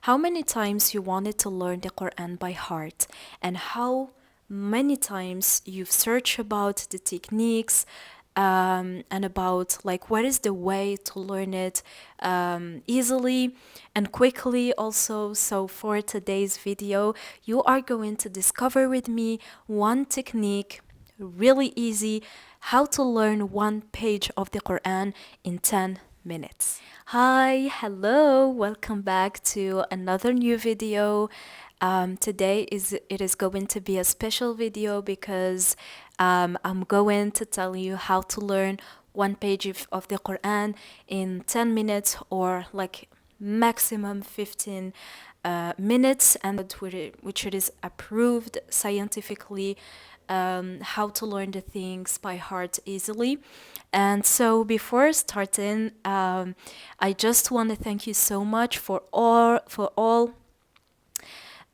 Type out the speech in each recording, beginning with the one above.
How many times you wanted to learn the Quran by heart, and how many times you've searched about the techniques, and about like what is the way to learn it easily and quickly also. So for today's video, you are going to discover with me one technique, really easy, how to learn one page of the Quran in 10 minutes. Hi, hello, welcome back to another new video. Today it is going to be a special video because I'm going to tell you how to learn one page of the Quran in 10 minutes or like maximum 15 minutes, and which it is approved scientifically, how to learn the things by heart easily. And so before starting, I just want to thank you so much for all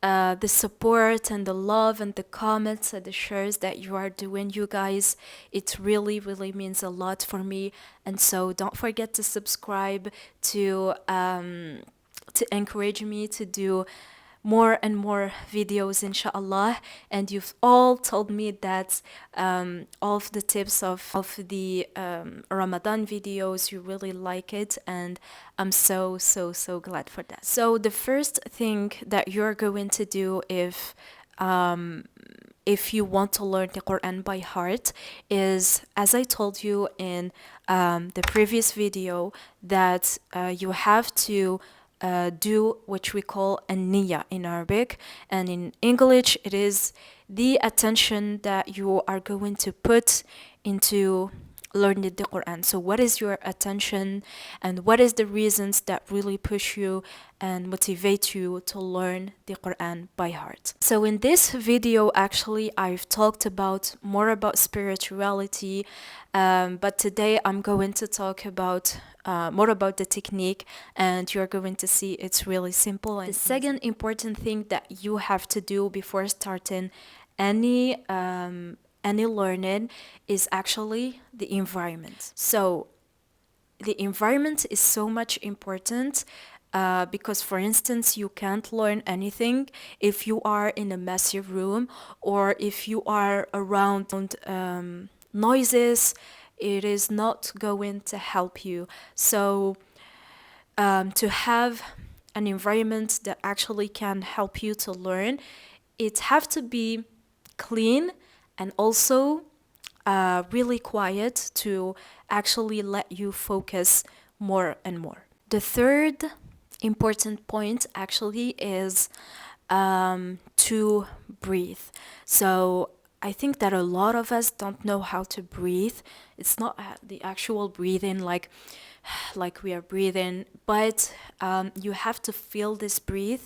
the support and the love and the comments and the shares that you are doing, you guys. It really, really means a lot for me. And so don't forget to subscribe to encourage me to do more and more videos, inshallah. And you've all told me that all of the tips of the Ramadan videos, you really like it, and I'm so glad for that. So the first thing that you're going to do if you want to learn the Quran by heart is, as I told you in the previous video, that you have to do what we call a niyyah in Arabic, and in English it is the attention that you are going to put into learning the Quran. So what is your attention, and what is the reasons that really push you and motivate you to learn the Quran by heart? So in this video, actually, I've talked about more about spirituality, but today I'm going to talk about more about the technique, and you're going to see it's really simple. And the second important thing that you have to do before starting any learning is actually the environment. So the environment is so much important, because, for instance, you can't learn anything if you are in a messy room, or if you are around noises. It is not going to help you. So to have an environment that actually can help you to learn, it have to be clean and also really quiet to actually let you focus more and more. The third important point actually is to breathe. So I think that a lot of us don't know how to breathe. It's not the actual breathing like we are breathing, but you have to feel this breathe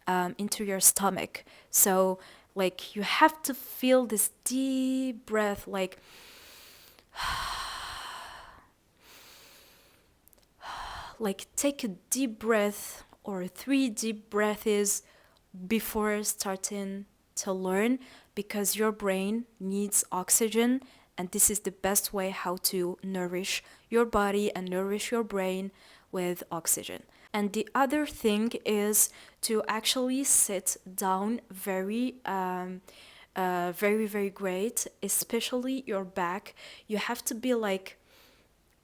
into your stomach. So like you have to feel this deep breath, like take a deep breath or 3 deep breaths before starting to learn, because your brain needs oxygen, and this is the best way how to nourish your body and nourish your brain with oxygen. And the other thing is to actually sit down very very great, especially your back. You have to be like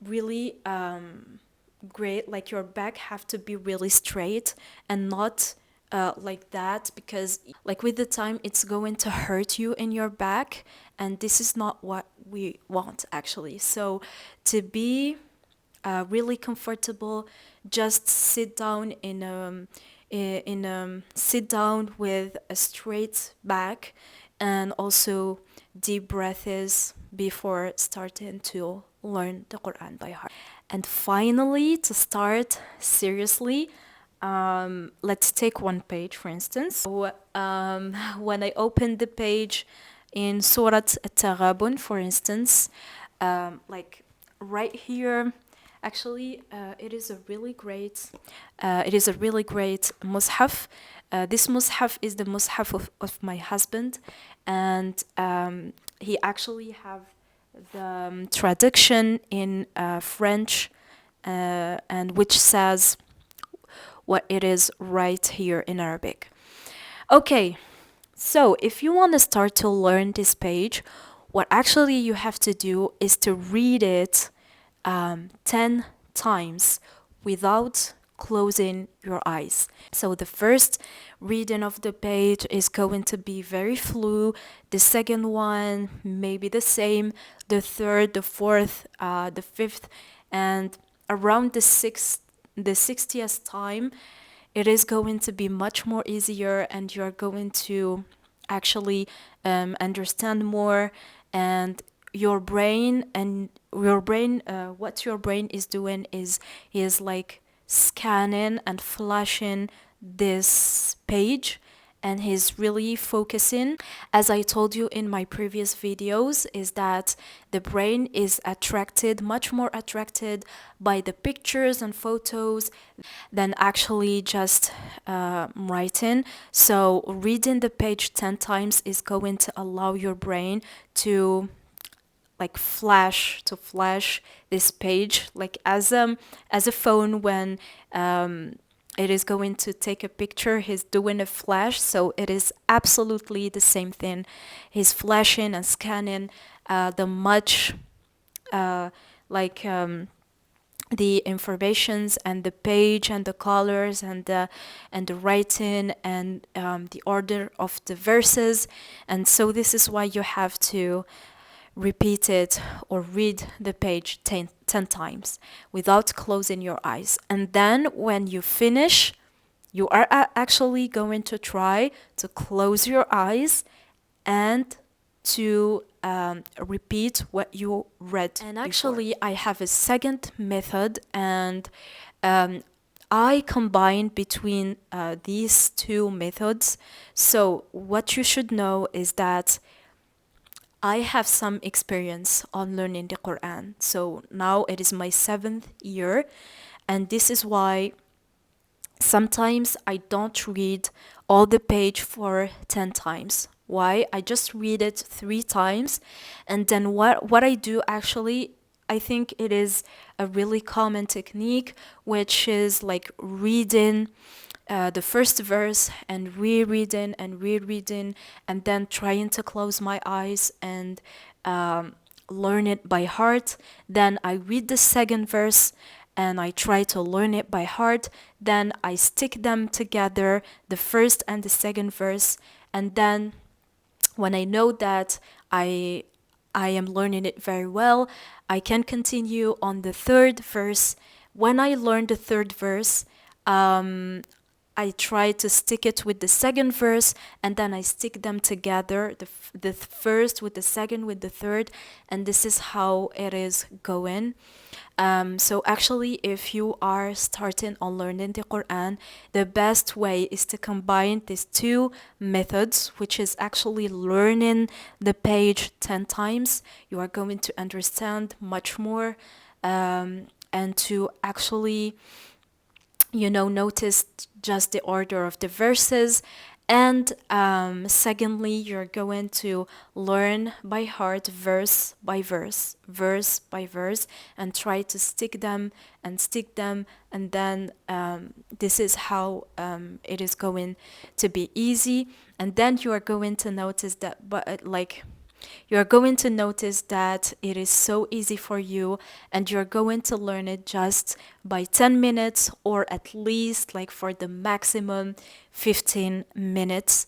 really great, like your back have to be really straight and not like that, because like with the time it's going to hurt you in your back, and this is not what we want actually. So to be really comfortable, just sit down sit down with a straight back, and also deep breaths before starting to learn the Quran by heart. And finally, to start seriously, let's take one page, for instance. So, when I open the page in Surah At-Taghabun, for instance, like right here, actually, it is a really great mushaf. This mushaf is the mushaf of my husband, and he actually have the traduction in French, and which says, what it is right here in Arabic. Okay, so if you want to start to learn this page, what actually you have to do is to read it 10 times without closing your eyes. So the first reading of the page is going to be very fluid. The second one, maybe the same. The third, the fourth, the fifth, and around the 60th time, it is going to be much more easier, and you're going to actually understand more, and what your brain is doing is like scanning and flashing this page, and he's really focusing. As I told you in my previous videos, is that the brain is much more attracted by the pictures and photos than actually just writing. So reading the page 10 times is going to allow your brain to like flash this page, like as a phone when it is going to take a picture, he's doing a flash. So it is absolutely the same thing. He's flashing and scanning the much like the informations and the page and the colors and the writing and the order of the verses. And so this is why you have to repeat it or read the page 10 times without closing your eyes. And then when you finish, you are actually going to try to close your eyes and to repeat what you read. And actually, I have a second method, and I combine between these two methods. So what you should know is that I have some experience on learning the Quran. So now it is my 7th year, and this is why sometimes I don't read all the page for 10 times. Why? I just read it 3 times, and then what I do actually, I think it is a really common technique, which is like reading the first verse and rereading, and then trying to close my eyes and learn it by heart. Then I read the second verse and I try to learn it by heart. Then I stick them together, the first and the second verse, and then when I know that I am learning it very well, I can continue on the third verse. When I learn the third verse, I try to stick it with the second verse, and then I stick them together, the first with the second with the third, and this is how it is going. So actually, if you are starting on learning the Quran, the best way is to combine these two methods, which is actually learning the page 10 times. You are going to understand much more, and to actually notice just the order of the verses. And secondly, you're going to learn by heart, verse by verse, and try to stick them, and then this is how it is going to be easy. And then you are going to notice that, you're going to notice that it is so easy for you, and you're going to learn it just by 10 minutes, or at least like for the maximum 15 minutes.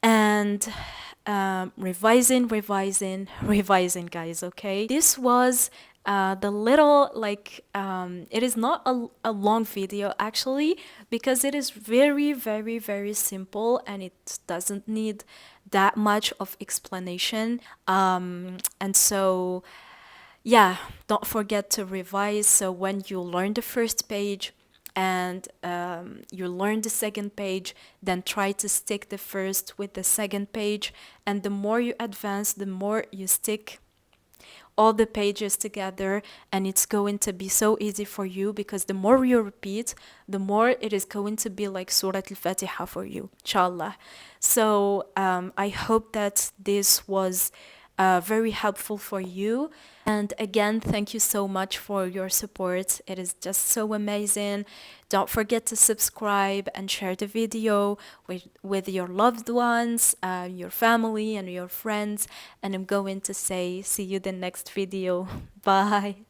And revising, guys, okay? This was the little, it is not a long video actually, because it is very, very, very simple, and it doesn't need that much of explanation. And so, yeah, don't forget to revise. So when you learn the first page and you learn the second page, then try to stick the first with the second page. And the more you advance, the more you stick all the pages together, and it's going to be so easy for you, because the more you repeat, the more it is going to be like Surah Al-Fatiha for you, inshallah. So I hope that this was very helpful for you. And again, thank you so much for your support. It is just so amazing. Don't forget to subscribe and share the video with your loved ones, your family, and your friends. And I'm going to say, see you the next video. Bye.